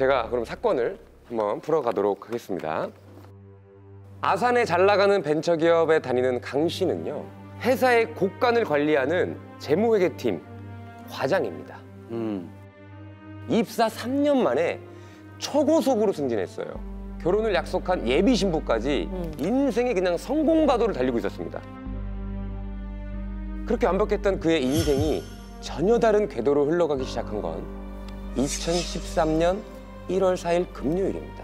제가 그럼 사건을 한번 풀어가도록 하겠습니다. 아산에 잘 나가는 벤처기업에 다니는 강 씨는요, 회사의 고간을 관리하는 재무회계팀 과장입니다. 입사 3년 만에 초고속으로 승진했어요. 결혼을 약속한 예비 신부까지 인생의 그냥 성공가도를 달리고 있었습니다. 그렇게 완벽했던 그의 인생이 전혀 다른 궤도로 흘러가기 시작한 건 2013년 1월 4일 금요일입니다.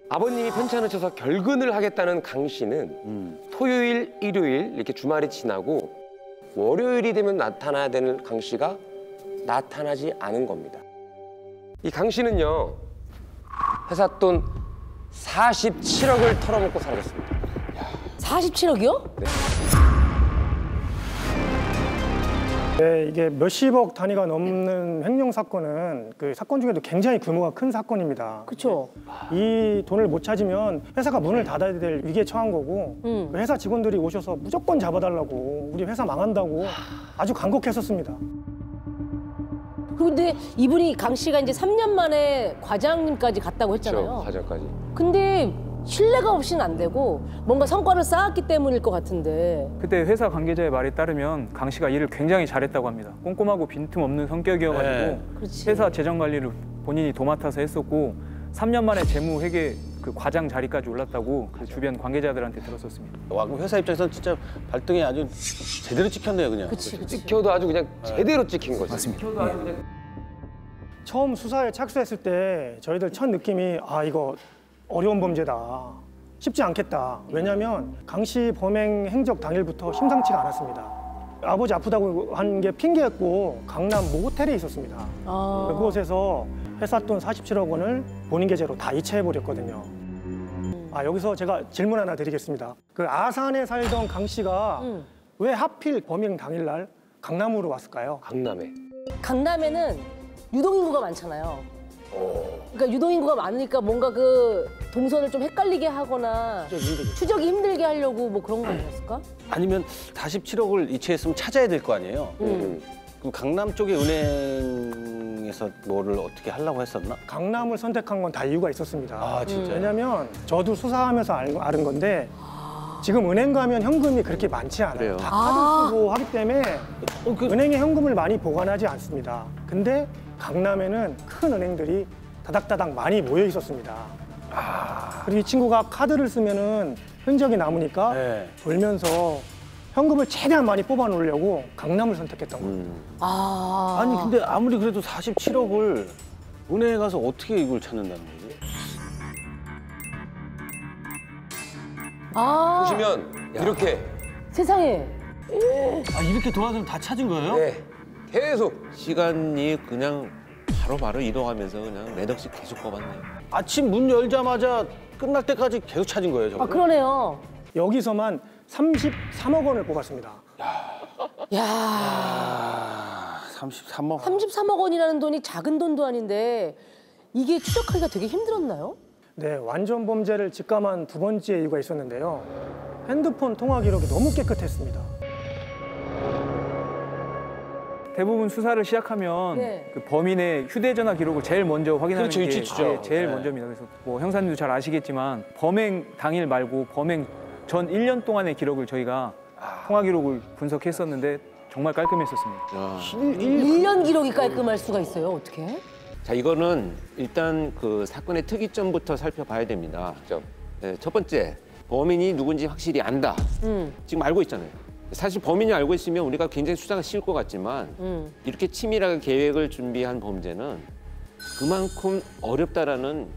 아버님이 편찮으 쳐서 결근을 하겠다는 강 씨는 토요일, 일요일 이렇게 주말이 지나고 월요일이 되면 나타나야 되는 강 씨가 나타나지 않은 겁니다. 이 강 씨는요, 회사 돈 47억을 털어먹고 사라졌습니다. 47억이요? 네. 네, 이게 몇십억 단위가 넘는 횡령 사건은 그 사건 중에도 굉장히 규모가 큰 사건입니다. 그렇죠. 이 돈을 못 찾으면 회사가 문을 닫아야 될 위기에 처한 거고 그 회사 직원들이 오셔서 무조건 잡아달라고, 우리 회사 망한다고 아주 간곡했었습니다. 그런데 이분이 강 씨가 이제 3년 만에 과장님까지 갔다고 했잖아요. 그렇죠, 과장까지. 근데 신뢰가 없이는 안 되고 뭔가 성과를 쌓았기 때문일 것 같은데. 그때 회사 관계자의 말에 따르면 강 씨가 일을 굉장히 잘했다고 합니다. 꼼꼼하고 빈틈없는 성격이어가지고 그렇지. 회사 재정 관리를 본인이 도맡아서 했었고 3년 만에 재무회계 그 과장 자리까지 올랐다고 그 주변 관계자들한테 들었었습니다. 와, 그럼 회사 입장에서는 진짜 발등에 아주 제대로 찍혔네요, 그냥. 그치. 찍혀도 아주 그냥 제대로 찍힌 거죠. 맞습니다. 처음 수사에 착수했을 때 저희들 첫 느낌이 이거 어려운 범죄다, 쉽지 않겠다. 왜냐하면 강 씨 범행 행적 당일부터 심상치가 않았습니다. 아버지 아프다고 한 게 핑계였고 강남 모텔에 있었습니다. 그곳에서 회사 돈 47억 원을 본인 계좌로 다 이체해버렸거든요. 여기서 제가 질문 하나 드리겠습니다. 그 아산에 살던 강 씨가 왜 하필 범행 당일날 강남으로 왔을까요? 강남에. 강남에는 유동인구가 많잖아요. 그러니까 유동인구가 많으니까 뭔가 그 동선을 좀 헷갈리게 하거나 추적이 힘들게 하려고 뭐 그런 거 아니었을까? 아니면 47억을 이체했으면 찾아야 될 거 아니에요? 그럼 강남 쪽의 은행에서 뭐를 어떻게 하려고 했었나? 강남을 선택한 건 다 이유가 있었습니다. 진짜요? 왜냐면 저도 수사하면서 아는 건데 지금 은행 가면 현금이 그렇게 많지 않아요. 그래요? 다 카드 쓰고 하기 때문에 은행에 현금을 많이 보관하지 않습니다. 근데 강남에는 큰 은행들이 다닥다닥 많이 모여 있었습니다. 그리고 이 친구가 카드를 쓰면은 흔적이 남으니까 돌면서 현금을 최대한 많이 뽑아 놓으려고 강남을 선택했던 거예요. 아니, 근데 아무리 그래도 47억을 은행에 가서 어떻게 이걸 찾는다는 거지? 보시면 이렇게. 세상에. 이렇게 돌아서 다 찾은 거예요? 네, 계속. 시간이 그냥 바로바로 이동하면서 그냥 몇 억씩 계속 뽑았네요. 아침 문 열자마자 끝날 때까지 계속 찾은 거예요, 저거? 그러네요. 여기서만 33억 원을 뽑았습니다. 야. 33억. 33억 원이라는 돈이 작은 돈도 아닌데 이게 추적하기가 되게 힘들었나요? 네, 완전 범죄를 직감한 두 번째 이유가 있었는데요. 핸드폰 통화 기록이 너무 깨끗했습니다. 대부분 수사를 시작하면 그 범인의 휴대전화 기록을 제일 먼저 확인하는 그렇죠, 게 있죠. 제일 먼저입니다. 그래서 뭐 형사님도 잘 아시겠지만 범행 당일 말고 범행 전 1년 동안의 기록을 저희가 통화 기록을 분석했었는데 정말 깔끔했었습니다. 1년 기록이 깔끔할 수가 있어요. 어떻게? 자, 이거는 일단 그 사건의 특이점부터 살펴봐야 됩니다. 네, 첫 번째, 범인이 누군지 확실히 안다. 지금 알고 있잖아요. 사실 범인이 알고 있으면 우리가 굉장히 수사가 쉬울 것 같지만 이렇게 치밀하게 계획을 준비한 범죄는 그만큼 어렵다라는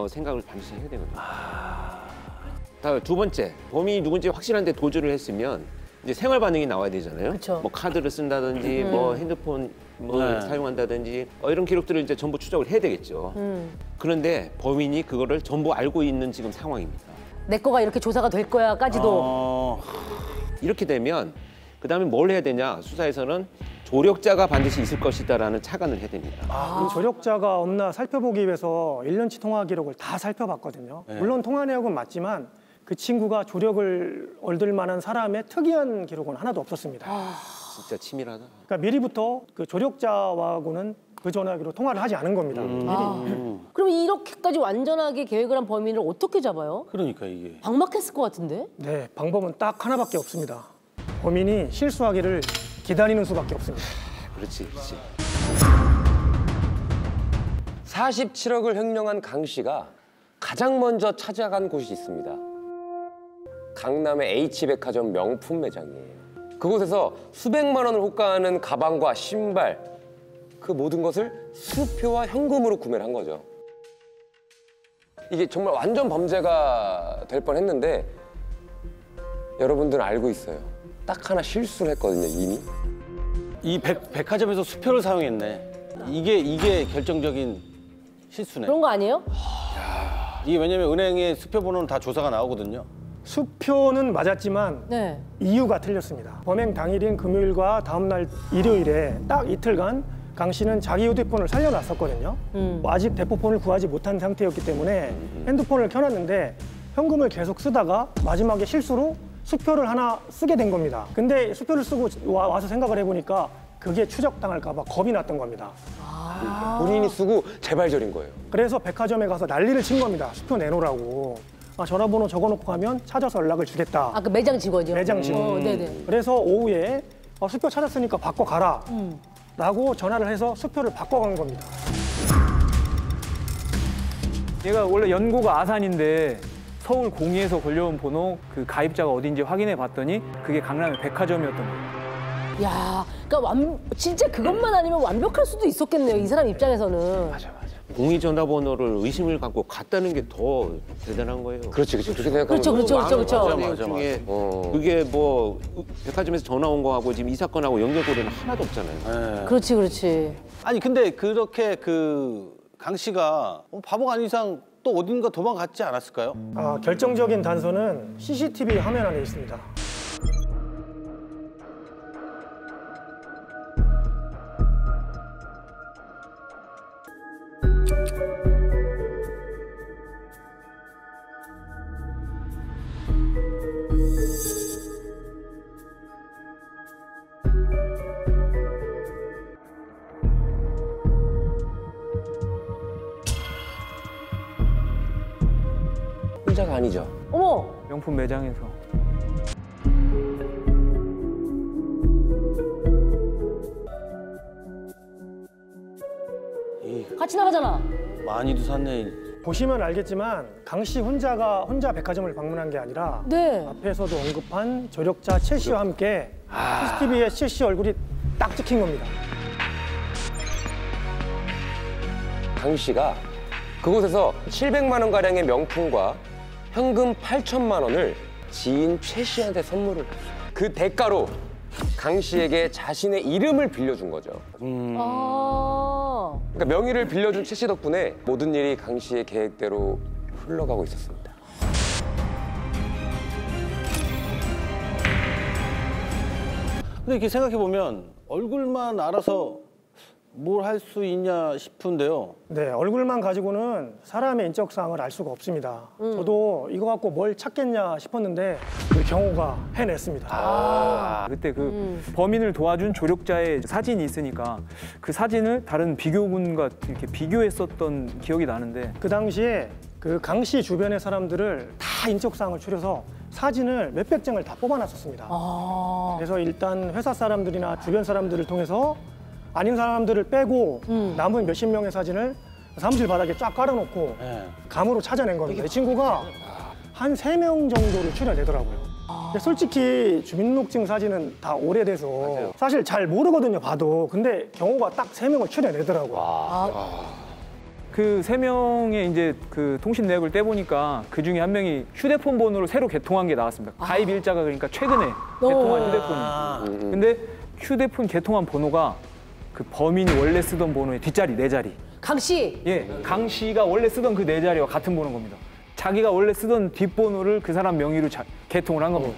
생각을 반드시 해야 되거든요. 두 번째, 범인이 누군지 확실한데 도주를 했으면 이제 생활 반응이 나와야 되잖아요. 그쵸. 뭐 카드를 쓴다든지 뭐 핸드폰 사용한다든지 이런 기록들을 이제 전부 추적을 해야 되겠죠. 그런데 범인이 그거를 전부 알고 있는 지금 상황입니다. 내 거가 이렇게 조사가 될 거야까지도. 이렇게 되면 그다음에 뭘 해야 되냐? 수사에서는 조력자가 반드시 있을 것이다라는 착안을 해야 됩니다. 그 조력자가 없나 살펴보기 위해서 1년치 통화 기록을 다 살펴봤거든요. 물론 통화 내역은 맞지만 그 친구가 조력을 얻을 만한 사람의 특이한 기록은 하나도 없었습니다. 진짜 치밀하다. 그러니까 미리부터 그 조력자하고는 그 전화기로 통화를 하지 않은 겁니다. 그럼 이렇게까지 완전하게 계획을 한 범인을 어떻게 잡아요? 그러니까 이게. 방막했을 것 같은데? 네, 방법은 딱 하나밖에 없습니다. 범인이 실수하기를 기다리는 수밖에 없습니다. 그렇지. 47억을 횡령한 강 씨가 가장 먼저 찾아간 곳이 있습니다. 강남의 H백화점 명품 매장이에요. 그곳에서 수백만 원을 호가하는 가방과 신발, 그 모든 것을 수표와 현금으로 구매를 한 거죠. 이게 정말 완전 범죄가 될 뻔했는데 여러분들은 알고 있어요. 딱 하나 실수를 했거든요, 이미. 이 백화점에서 수표를 사용했네. 이게 결정적인 실수네. 그런 거 아니에요? 이게 왜냐면 은행의 수표 번호는 다 조사가 나오거든요. 수표는 맞았지만 네. 이유가 틀렸습니다. 범행 당일인 금요일과 다음날 일요일에 딱 이틀간 강 씨는 자기 휴대폰을 살려놨었거든요. 아직 대포폰을 구하지 못한 상태였기 때문에 핸드폰을 켜놨는데 현금을 계속 쓰다가 마지막에 실수로 수표를 하나 쓰게 된 겁니다. 근데 수표를 쓰고 와서 생각을 해보니까 그게 추적당할까 봐 겁이 났던 겁니다. 본인이 쓰고 재발절인 거예요. 그래서 백화점에 가서 난리를 친 겁니다. 수표 내놓으라고. 전화번호 적어놓고 가면 찾아서 연락을 주겠다. 그 매장 직원이요? 매장 직원. 네네. 그래서 오후에 수표 찾았으니까 바꿔가라 라고 전화를 해서 수표를 바꿔간 겁니다. 얘가 원래 연고가 아산인데 서울 공의에서 걸려온 번호 그 가입자가 어딘지 확인해 봤더니 그게 강남의 백화점이었던 거예요. 야, 그러니까 진짜 그것만 아니면 완벽할 수도 있었겠네요. 이 사람 입장에서는. 맞아. 공의 전화번호를 의심을 갖고 갔다는 게 더 대단한 거예요. 그렇지. 그렇게 생각하면 그렇죠. 맞아. 중에 그게 뭐 백화점에서 전화 온 거하고 지금 이 사건하고 연결고리는 하나도 없잖아요. 네. 그렇지. 아니 근데 그렇게 그 강 씨가 바보가 아닌 이상 또 어딘가 도망갔지 않았을까요? 결정적인 단서는 CCTV 화면 안에 있습니다. 혼자가 아니죠. 어머, 명품 매장에서. 같이 나가잖아. 많이도 샀네. 보시면 알겠지만 강 씨 혼자 백화점을 방문한 게 아니라 네. 앞에서도 언급한 조력자 최 씨와 함께 CCTV에 최 씨 얼굴이 딱 찍힌 겁니다. 강 씨가 그곳에서 700만 원 가량의 명품과 현금 8천만 원을 지인 최 씨한테 선물을 했어요. 그 대가로 강 씨에게 자신의 이름을 빌려준 거죠. 그러니까 명의를 빌려준 최 씨 덕분에 모든 일이 강 씨의 계획대로 흘러가고 있었습니다. 근데 이렇게 생각해 보면 얼굴만 알아서 뭘 할 수 있냐 싶은데요. 네, 얼굴만 가지고는 사람의 인적 사항을 알 수가 없습니다. 저도 이거 갖고 뭘 찾겠냐 싶었는데 우리 경호가 해냈습니다. 그때 그 범인을 도와준 조력자의 사진이 있으니까 그 사진을 다른 비교군과 이렇게 비교했었던 기억이 나는데 그 당시에 그 강 씨 주변의 사람들을 다 인적 사항을 추려서 사진을 몇백 장을 다 뽑아놨었습니다. 그래서 일단 회사 사람들이나 주변 사람들을 통해서 아닌 사람들을 빼고 남은 몇십 명의 사진을 사무실 바닥에 쫙 깔아놓고 감으로 찾아낸 겁니다. 이 친구가 한 3명 정도를 추려내더라고요. 근데 솔직히 주민등록증 사진은 다 오래돼서 사실 잘 모르거든요, 봐도. 근데 경호가 딱 3명을 추려내더라고요. 그 3명의 이제 그 통신 내역을 떼보니까 그 중에 한 명이 휴대폰 번호를 새로 개통한 게 나왔습니다. 가입 일자가 그러니까 최근에 개통한 휴대폰이. 근데 휴대폰 개통한 번호가 그 범인이 원래 쓰던 번호의 뒷자리 4자리. 강 씨. 예, 강 씨가 원래 쓰던 그 4자리와 같은 번호인 겁니다. 자기가 원래 쓰던 뒷번호를 그 사람 명의로 개통을 한 겁니다.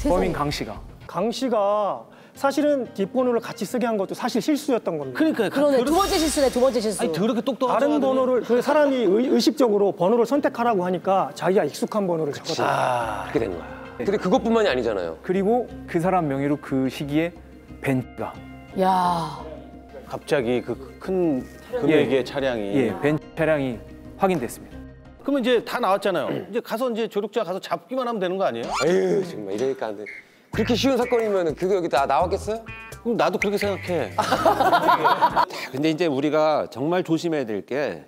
범인 강 씨가. 강 씨가 사실은 뒷번호를 같이 쓰게 한 것도 사실 실수였던 겁니다. 그러니까 그러네. 두 번째 실수네, 두 번째 실수. 아니 더럽게 똑똑하지. 다른 번호를 그 사람이 의식적으로 번호를 선택하라고 하니까 자기가 익숙한 번호를 적었어요. 그렇게 된 거야. 근데 그것뿐만이 아니잖아요. 그리고 그 사람 명의로 그 시기에 벤츠가. 야. 갑자기 그 큰 금액의 차량이. 예, 벤츠 차량이 확인됐습니다. 그러면 이제 다 나왔잖아요. 이제 가서 이제 조력자 가서 잡기만 하면 되는 거 아니에요? 에휴 정말 이러니까 안 돼. 그렇게 쉬운 사건이면 그거 여기 다 나왔겠어요? 그럼 나도 그렇게 생각해. 근데 이제 우리가 정말 조심해야 될 게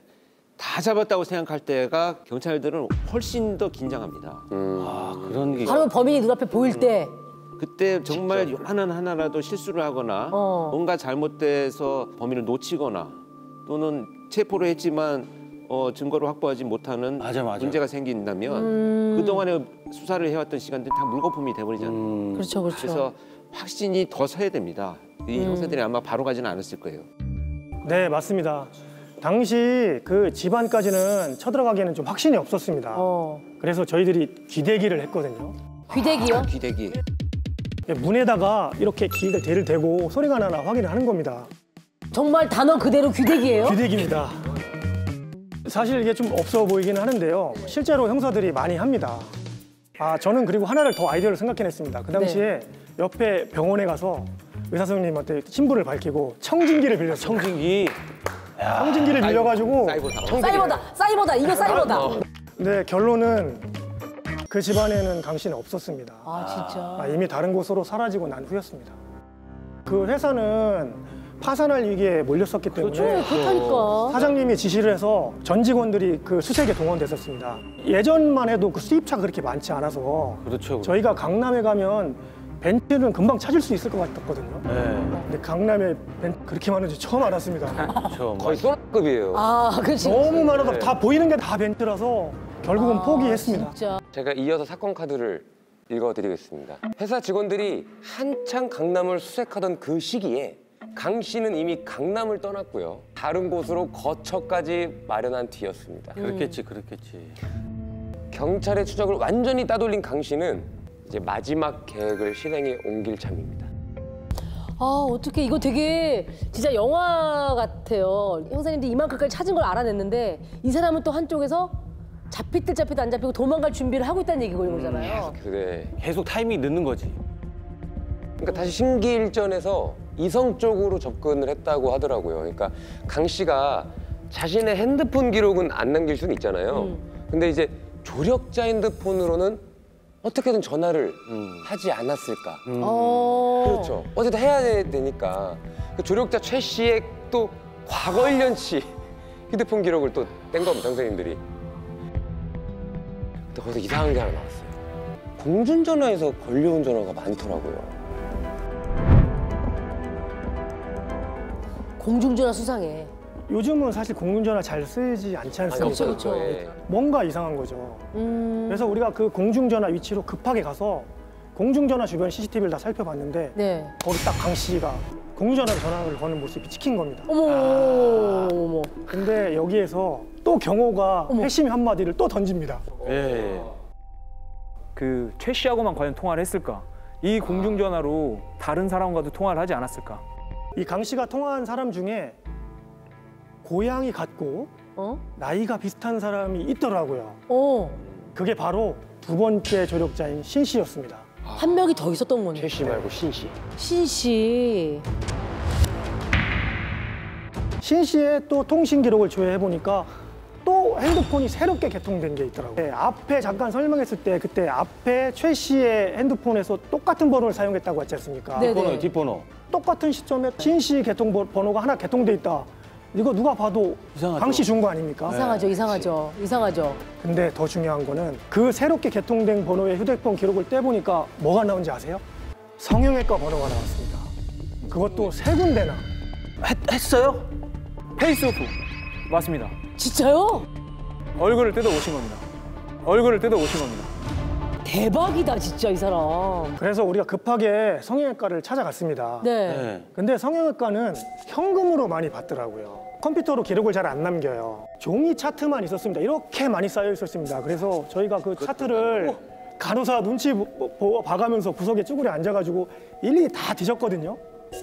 다 잡았다고 생각할 때가 경찰들은 훨씬 더 긴장합니다. 아, 그런 게. 바로 범인이 눈앞에 보일 때. 그때 정말 하나라도 실수를 하거나 뭔가 잘못돼서 범인을 놓치거나 또는 체포를 했지만 증거를 확보하지 못하는 맞아. 문제가 생긴다면 그동안에 수사를 해왔던 시간들이 다 물거품이 돼버리잖아요. 그렇죠, 그렇죠. 그래서 확신이 더 서야 됩니다. 이 형사들이 아마 바로 가지는 않았을 거예요. 네, 맞습니다. 당시 그 집안까지는 쳐들어가기에는 좀 확신이 없었습니다. 그래서 저희들이 귀대기를 했거든요. 귀대기요? 귀대기. 문에다가 이렇게 대를 대고 소리가 나나 확인을 하는 겁니다. 정말 단어 그대로 귀대기예요? 귀대기입니다. 사실 이게 좀 없어 보이기는 하는데요. 실제로 형사들이 많이 합니다. 저는 그리고 하나를 더 아이디어를 생각해냈습니다. 그 당시에 옆에 병원에 가서 의사 선생님한테 신분을 밝히고 청진기를 빌렸어요. 청진기를 빌려가지고 사이버다. 이거 사이버다. 네, 결론은 그 집안에는 강 씨는 없었습니다. 진짜. 이미 다른 곳으로 사라지고 난 후였습니다. 그 회사는 파산할 위기에 몰렸었기 때문에 그렇다니까. 사장님이 지시를 해서 전 직원들이 그 수색에 동원됐었습니다. 예전만 해도 그 수입차가 그렇게 많지 않아서 그렇죠. 저희가 강남에 가면 벤츠는 금방 찾을 수 있을 것 같았거든요. 네. 근데 강남에 벤츠 그렇게 많은지 처음 알았습니다. 그렇죠. 거의 소라급이에요. 그렇지. 너무 많아서 다 보이는 게 다 벤츠라서 결국은 포기했습니다. 진짜. 제가 이어서 사건 카드를 읽어드리겠습니다. 회사 직원들이 한창 강남을 수색하던 그 시기에 강 씨는 이미 강남을 떠났고요. 다른 곳으로 거처까지 마련한 뒤였습니다. 그렇겠지. 경찰의 추적을 완전히 따돌린 강 씨는 이제 마지막 계획을 실행에 옮길 참입니다. 어떻게 이거 되게 진짜 영화 같아요. 형사님들이 이만큼까지 찾은 걸 알아냈는데 이 사람은 또 한쪽에서 잡히든 안 잡히고 도망갈 준비를 하고 있다는 얘기거잖아요. 그래. 계속 타이밍이 늦는 거지. 그러니까 다시 심기일전에서 이성적으로 접근을 했다고 하더라고요. 그러니까 강 씨가 자신의 핸드폰 기록은 안 남길 수는 있잖아요. 근데 이제 조력자 핸드폰으로는 어떻게든 전화를 하지 않았을까. 그렇죠. 어쨌든 해야 되니까. 그 조력자 최 씨의 또 과거 1년치 휴대폰 기록을 또 뗀 겁니다, 선생님들이. 근데 거기서 이상한 게 하나 나왔어요. 공중전화에서 걸려온 전화가 많더라고요. 공중전화 수상해. 요즘은 사실 공중전화 잘 쓰지 않지 않습니까? 그렇죠. 뭔가 이상한 거죠. 그래서 우리가 그 공중전화 위치로 급하게 가서 공중전화 주변 CCTV를 다 살펴봤는데 거기 딱 강 씨가 공중전화로 전화를 거는 모습이 찍힌 겁니다. 어머. 근데 여기에서 또 경호가 핵심 한마디를 또 던집니다. 그 최 씨하고만 과연 통화를 했을까? 이 공중전화로 다른 사람과도 통화를 하지 않았을까? 이 강 씨가 통화한 사람 중에 고향이 같고 나이가 비슷한 사람이 있더라고요. 그게 바로 두 번째 조력자인 신 씨였습니다. 한 명이 더 있었던 거네. 최 씨 말고 신 씨. 신 씨. 신 씨의 또 통신 기록을 조회해 보니까 또 핸드폰이 새롭게 개통된 게 있더라고요. 앞에 잠깐 설명했을 때 그때 앞에 최 씨의 핸드폰에서 똑같은 번호를 사용했다고 했지 않습니까? 뒷번호. 똑같은 시점에 신 씨 개통 번호가 하나 개통돼 있다. 이거 누가 봐도 강 씨 준 거 아닙니까? 이상하죠. 근데 더 중요한 거는 그 새롭게 개통된 번호의 휴대폰 기록을 떼보니까 뭐가 나온지 아세요? 성형외과 번호가 나왔습니다. 그것도 세 군데나. 했어요? 페이스오프 맞습니다. 진짜요? 얼굴을 뜯어오신 겁니다. 대박이다 진짜 이 사람. 그래서 우리가 급하게 성형외과를 찾아갔습니다. 근데 성형외과는 현금으로 많많이 받더라고요. 컴퓨터로 기록을 잘 안 남겨요. 종이 차트만 있었습니다. 이렇게 많이 쌓여 있었습니다. 그래서 저희가 그 차트를 간호사 눈치 봐가면서 구석에 쭈그려 앉아가지고 일일이 다 뒤졌거든요.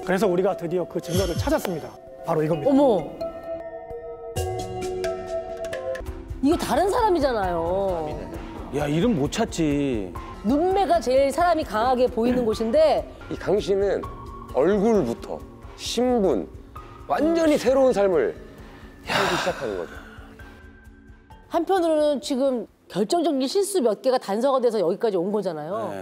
그래서 우리가 드디어 그 증거를 찾았습니다. 바로 이겁니다. 어머. 이거 다른 사람이잖아요. 야, 이름 못 찾지. 눈매가 제일 사람이 강하게 보이는 곳인데 이 강 씨는 얼굴부터 신분, 완전히 새로운 삶을 살기 시작하는 거죠. 한편으로는 지금 결정적인 실수 몇 개가 단서가 돼서 여기까지 온 거잖아요.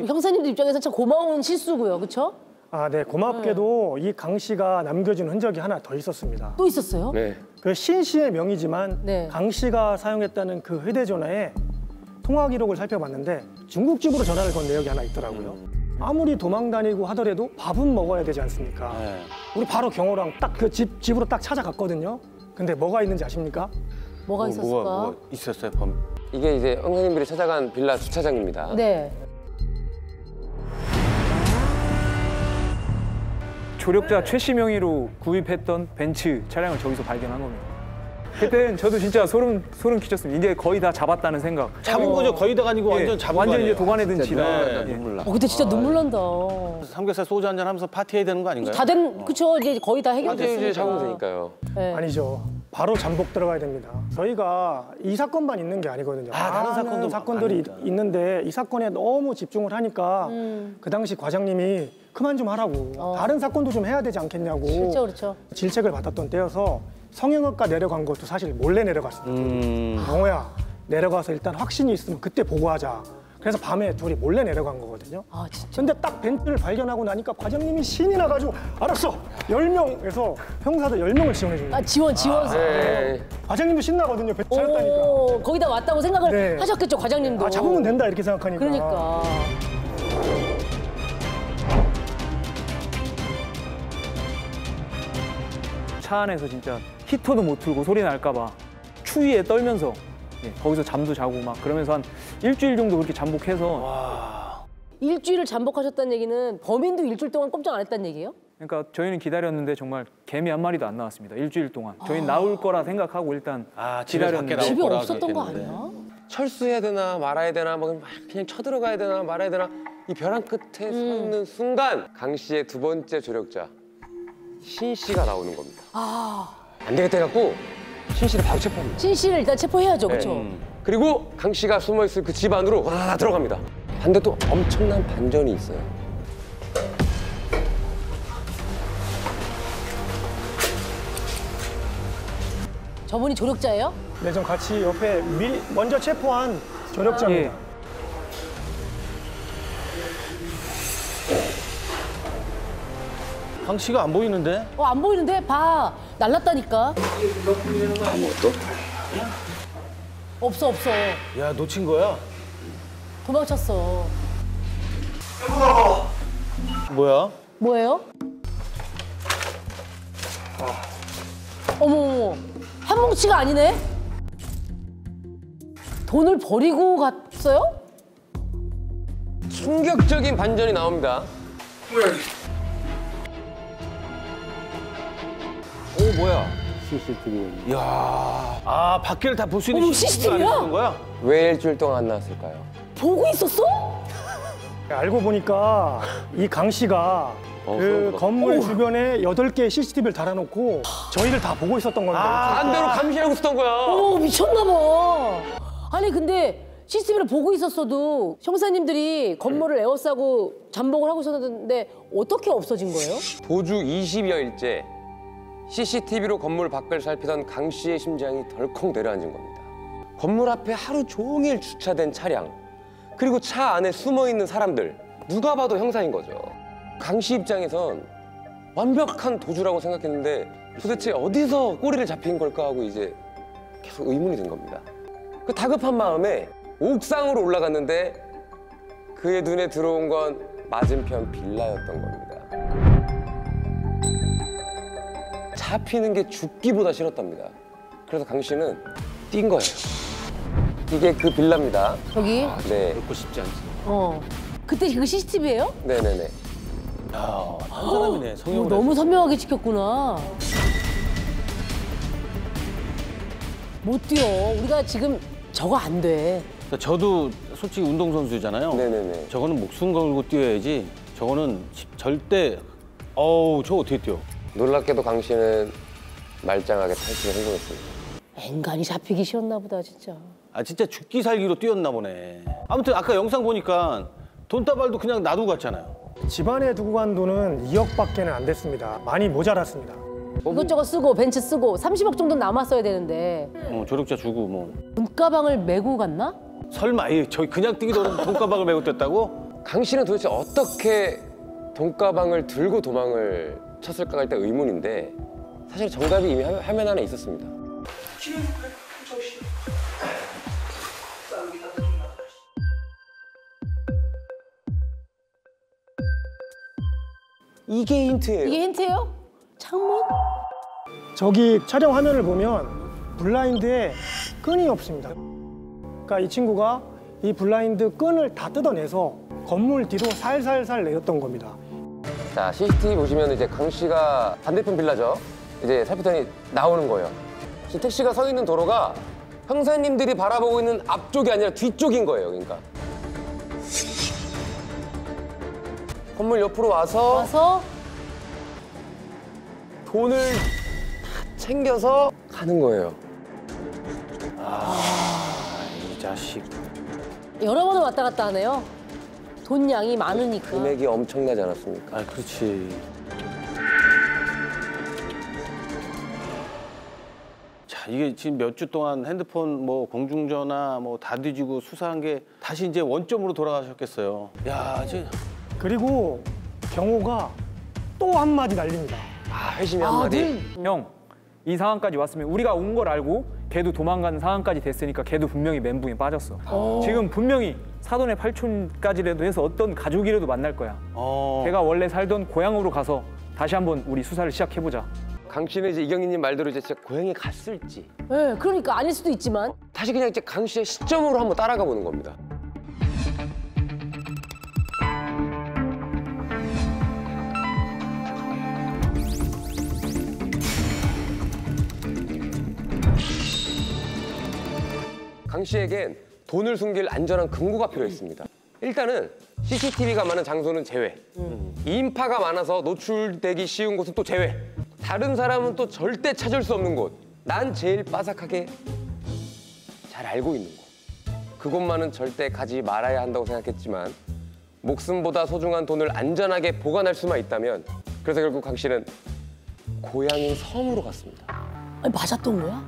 형사님들 입장에서 참 고마운 실수고요, 그렇죠? 아, 네. 고맙게도 이 강 씨가 남겨준 흔적이 하나 더 있었습니다. 또 있었어요? 네. 그 신 씨의 명이지만 네. 강 씨가 사용했다는 그 휴대전화에 통화 기록을 살펴봤는데 중국집으로 전화를 건 내역이 하나 있더라고요. 아무리 도망 다니고 하더라도 밥은 먹어야 되지 않습니까? 네. 우리 바로 경호랑 딱 그 집으로 딱 찾아갔거든요. 근데 뭐가 있는지 아십니까? 뭐가 있었을까? 뭐가 있었어요? 범... 이게 이제 형사님들이 찾아간 빌라 주차장입니다. 네. 조력자 최 씨 명의로 구입했던 벤츠 차량을 저기서 발견한 겁니다. 그때는 저도 진짜 소름 끼쳤습니다. 이제 거의 다 잡았다는 생각. 잡은 거죠. 거의 다가 아니고 완전 잡은 완전 거예요. 이제 도관에 든 지다. 네. 눈물 나. 그때 진짜 눈물 난다. 삼겹살 소주 한잔 하면서 파티해야 되는 거 아닌가요? 다 된, 그쵸. 이제 거의 다 해결됐으니까. 이제 잡으면 되니까요. 네. 아니죠. 바로 잠복 들어가야 됩니다. 저희가 이 사건만 있는 게 아니거든요. 다른 사건도 사건들이 많으니까. 있는데 이 사건에 너무 집중을 하니까 그 당시 과장님이 그만 좀 하라고 다른 사건도 좀 해야 되지 않겠냐고 그렇죠, 그렇죠. 질책을 받았던 때여서 성형외과 내려간 것도 사실 몰래 내려갔습니다. 영호야 내려가서 일단 확신이 있으면 그때 보고하자. 그래서 밤에 둘이 몰래 내려간 거거든요. 아, 진짜. 근데 딱 벤츠를 발견하고 나니까 과장님이 신이 나가지고 알았어 10명에서 형사들 10명을 지원해 준 거예요. 아, 지원. 네. 과장님도 신나거든요. 벤츠 찾았다니까. 오, 거기다 왔다고 생각을 네. 하셨겠죠, 과장님도. 아 잡으면 된다 이렇게 생각하니까. 그러니까. 차 안에서 진짜 히터도 못 틀고 소리 날까 봐 추위에 떨면서 거기서 잠도 자고 막 그러면서 한 일주일 정도 그렇게 잠복해서 일주일을 잠복하셨다는 얘기는 범인도 일주일 동안 꼼짝 안 했다는 얘기예요? 그러니까 저희는 기다렸는데 정말 개미 한 마리도 안 나왔습니다. 일주일 동안. 저희는 나올 거라 생각하고 일단 집에 밖에 기다렸는데 나올 집에 거라 없었던 거 그랬겠는데. 아니야? 철수해야 되나 말아야 되나 뭐 그냥 쳐들어가야 되나 말아야 되나 이 벼랑 끝에 서 있는 순간 강 씨의 두 번째 조력자 신 씨가 나오는 겁니다. 안 되겠다 해갖고 신 씨를 바로 체포합니다. 신 씨를 일단 체포해야죠, 그렇죠? 네. 그리고 강 씨가 숨어있을 그 집 안으로 와 들어갑니다. 근데 또 엄청난 반전이 있어요. 저분이 조력자예요? 네, 좀 같이 옆에 먼저 체포한 조력자입니다. 예. 강 씨가 안 보이는데? 안 보이는데? 봐. 날랐다니까. 없어. 야 놓친 거야? 도망쳤어. 뭐야? 뭐예요? 어머. 한 뭉치가 아니네? 돈을 버리고 갔어요? 충격적인 반전이 나옵니다. 오 뭐야? 아 밖을 다 볼 수 있는 어머, CCTV 가 CCTV 야? 있는 거야? 왜 일주일 동안 안 나왔을까요? 보고 있었어? 알고 보니까 이 강 씨가 그 그런가. 건물 주변에 8개의 CCTV를 달아놓고 저희를 다 보고 있었던 건데 반대로 감시하고 있었던 거야. 어머, 미쳤나 봐. 아니, 근데 CCTV를 보고 있었어도 형사님들이 건물을 에워싸고 잠복을 하고 있었는데 어떻게 없어진 거예요? 도주 20여일째 CCTV로 건물 밖을 살피던 강 씨의 심장이 덜컥 내려앉은 겁니다. 건물 앞에 하루 종일 주차된 차량, 그리고 차 안에 숨어있는 사람들, 누가 봐도 형사인 거죠. 강 씨 입장에선 완벽한 도주라고 생각했는데 도대체 어디서 꼬리를 잡힌 걸까 하고 이제 계속 의문이 든 겁니다. 그 다급한 마음에 옥상으로 올라갔는데 그의 눈에 들어온 건 맞은편 빌라였던 겁니다. 잡히는 게 죽기보다 싫었답니다. 그래서 강 씨는 뛴 거예요. 이게 그 빌라입니다. 여기? 네, 그렇고 싶지 않지. 그때 그 CCTV예요? 네네네. 한 사람이네 성형을 너무 선명하게 찍혔구나. 못 뛰어. 우리가 지금 저거 안 돼. 그러니까 저도 솔직히 운동선수잖아요. 네네네. 저거는 목숨 걸고 뛰어야지. 저거는 절대 저거 어떻게 뛰어? 놀랍게도 강 씨는 말짱하게 탈출에 성공했습니다. 인간이 잡히기 쉬웠나 보다, 진짜. 아 진짜 죽기 살기로 뛰었나 보네. 아무튼 아까 영상 보니까 돈다발도 그냥 놔두고 갔잖아요. 집안에 두고 간 돈은 2억밖에는 안 됐습니다. 많이 모자랐습니다. 이것저것 쓰고 벤츠 쓰고 30억 정도 남았어야 되는데 조력자 주고 뭐. 돈가방을 메고 갔나? 설마 저희 그냥 뛰기도 돈가방을 메고 뛰었다고? 강 씨는 도대체 어떻게 돈가방을 들고 도망을 쳤을까가 일단 의문인데 사실 정답이 이미 화면 안에 있었습니다. 이게 힌트예요. 이게 힌트예요? 창문? 저기 촬영 화면을 보면 블라인드에 끈이 없습니다. 그러니까 이 친구가 이 블라인드 끈을 다 뜯어내서 건물 뒤로 살살살 내렸던 겁니다. 자, CCTV 보시면 이제 강 씨가 반대편 빌라죠. 이제 살피더니 나오는 거예요. 지금 택시가 서 있는 도로가 형사님들이 바라보고 있는 앞쪽이 아니라 뒤쪽인 거예요. 그러니까 건물 옆으로 와서 돈을 다 챙겨서 가는 거예요. 이 자식. 여러 번을 왔다 갔다 하네요. 돈 양이 많으니까. 금액이 엄청나지 않았습니까? 아, 그렇지. 자, 이게 지금 몇 주 동안 핸드폰 뭐 공중전화 뭐 다 뒤지고 수사한 게 다시 이제 원점으로 돌아가셨겠어요. 야, 지금 그리고 경호가 또 한마디 날립니다. 아, 회심의 한마디. 형, 이 상황까지 왔으면 우리가 온 걸 알고 걔도 도망가는 상황까지 됐으니까 걔도 분명히 멘붕에 빠졌어. 지금 분명히 사돈의 팔촌까지라도 해서 어떤 가족이라도 만날 거야. 걔가 원래 살던 고향으로 가서 다시 한번 우리 수사를 시작해보자. 강 씨는 이제 이경희님 말대로 이제 진짜 고향에 갔을지 네, 그러니까 아닐 수도 있지만 다시 그냥 이제 강 씨의 시점으로 한번 따라가 보는 겁니다. 강 씨에겐 돈을 숨길 안전한 금고가 필요했습니다. 일단은 CCTV가 많은 장소는 제외. 인파가 많아서 노출되기 쉬운 곳은 또 제외. 다른 사람은 또 절대 찾을 수 없는 곳. 난 제일 빠삭하게 잘 알고 있는 곳. 그곳만은 절대 가지 말아야 한다고 생각했지만 목숨보다 소중한 돈을 안전하게 보관할 수만 있다면 그래서 결국 강 씨는 고향인 섬으로 갔습니다. 아니, 맞았던 거야?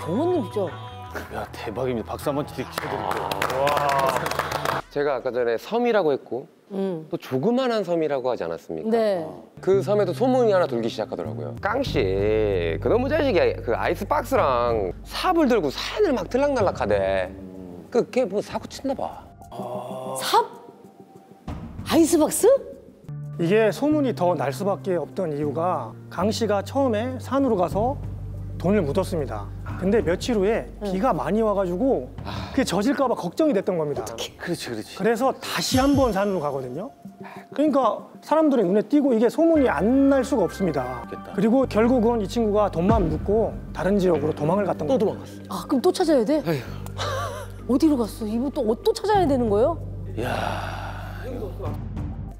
경호님 진짜. 야, 대박입니다. 박수 한번 쳐드릴게요. 제가 아까 전에 섬이라고 했고 또 조그만한 섬이라고 하지 않았습니까? 네. 그 섬에도 소문이 하나 돌기 시작하더라고요. 깡씨, 그 너무 자식이 그 아이스박스랑 삽을 들고 산을 막 들락날락하대. 걔 뭐 사고 친나 봐. 삽? 아이스박스? 이게 소문이 더 날 수밖에 없던 이유가 강 씨가 처음에 산으로 가서 돈을 묻었습니다. 근데 며칠 후에 비가 많이 와가지고 그게 젖을까 봐 걱정이 됐던 겁니다. 그렇지, 그렇지. 그래서 다시 한 번 산으로 가거든요. 그러니까 사람들의 눈에 띄고 이게 소문이 안 날 수가 없습니다. 그리고 결국은 이 친구가 돈만 묻고 다른 지역으로 도망을 갔던 거예요. 또 도망갔어. 아, 그럼 또 찾아야 돼? 어디로 갔어? 이분 또 찾아야 되는 거예요?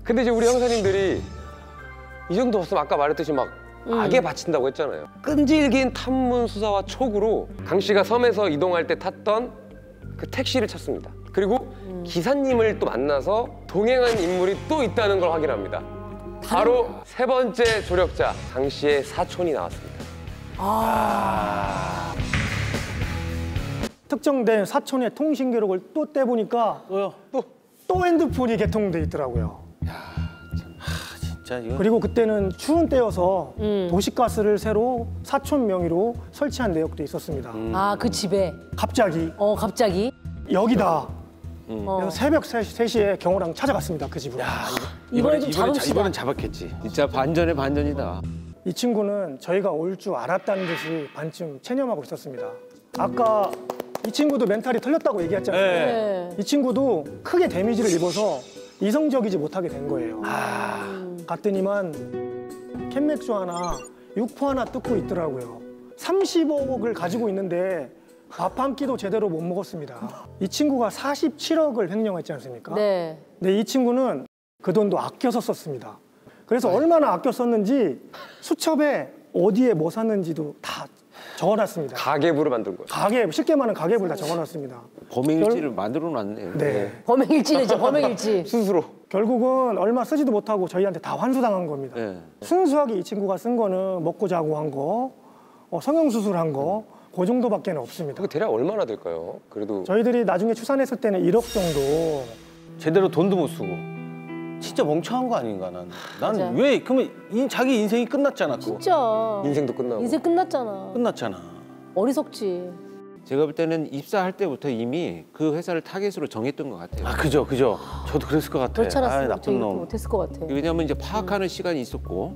근데 이제 우리 형사님들이 이 정도 없으면 아까 말했듯이 막 악에 바친다고 했잖아요. 끈질긴 탐문 수사와 촉으로 강 씨가 섬에서 이동할 때 탔던 그 택시를 찾습니다. 그리고 기사님을 또 만나서 동행한 인물이 또 있다는 걸 확인합니다. 바로 세 번째 조력자 강 씨의 사촌이 나왔습니다. 특정된 사촌의 통신 기록을 또 떼보니까 또 핸드폰이 개통돼 있더라고요. 진짜 이거. 그리고 그때는 추운 때여서 도시가스를 새로 사촌 명의로 설치한 내역도 있었습니다. 아, 그 집에. 갑자기 갑자기. 여기다. 그래서 새벽 3시에 경호랑 찾아갔습니다. 그 집으로. 이번에 좀 잡읍시다. 이번엔 잡았겠지. 진짜 반전의 반전이다. 이 친구는 저희가 올 줄 알았다는 듯이 반쯤 체념하고 있었습니다. 아까 이 친구도 멘탈이 털렸다고 얘기했잖아요. 네. 이 친구도 크게 데미지를 입어서 이성적이지 못하게 된 거예요. 갔더니만 캔맥주 하나, 육포 하나 뜯고 있더라고요. 30억을 가지고 있는데 밥 한 끼도 제대로 못 먹었습니다. 이 친구가 47억을 횡령했지 않습니까? 네. 근데 이 친구는 그 돈도 아껴서 썼습니다. 그래서 얼마나 아껴 썼는지 수첩에 어디에 뭐 샀는지도 다 적어놨습니다. 가계부를 만든 거예요. 가계, 쉽게 말하면 가계부를 다 적어놨습니다. 범행일지를 만들어 놨네요. 네. 범행일지죠, 범행일지. 스스로. 결국은 얼마 쓰지도 못하고 저희한테 다 환수당한 겁니다. 네. 순수하게 이 친구가 쓴 거는 먹고 자고 한 거, 성형수술한 거, 그 정도밖에 없습니다. 그게 대략 얼마나 될까요? 그래도 저희들이 나중에 추산했을 때는 1억 정도. 제대로 돈도 못 쓰고. 진짜 멍청한 거 아닌가 난. 맞아. 난 왜 그러면 자기 인생이 끝났잖아. 그거. 진짜. 인생도 끝나고. 인생 끝났잖아. 끝났잖아. 어리석지. 제가 볼 때는 입사할 때부터 이미 그 회사를 타겟으로 정했던 것 같아요. 아 그죠. 저도 그랬을 것 같아. 그렇지 않았으면 나쁜 저희 놈. 못했을 것 같아. 왜냐하면 이제 파악하는 시간이 있었고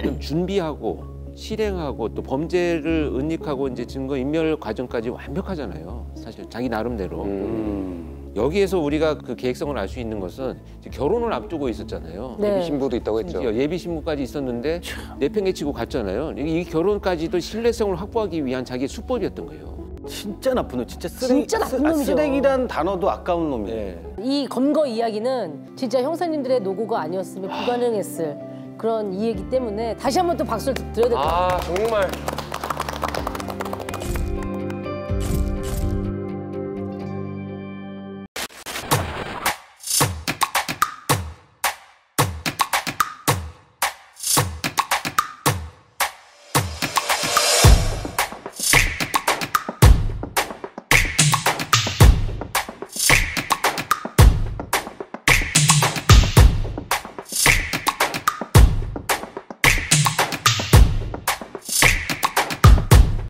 좀 준비하고 실행하고 또 범죄를 은닉하고 이제 증거 인멸 과정까지 완벽하잖아요. 사실 자기 나름대로. 여기에서 우리가 그 계획성을 알 수 있는 것은 이제 결혼을 앞두고 있었잖아요. 네. 예비 신부도 있다고 했죠. 심지어 예비 신부까지 있었는데 내팽개치고 갔잖아요. 이 결혼까지도 신뢰성을 확보하기 위한 자기의 수법이었던 거예요. 진짜 나쁜 놈. 진짜 쓰레기. 진짜 나쁜 놈이죠. 쓰레기란 단어도 아까운 놈이에요. 네. 이 검거 이야기는 진짜 형사님들의 노고가 아니었으면 불가능했을 그런 이야기 때문에 다시 한번 또 박수를 드려야 될 것 같아요. 아 정말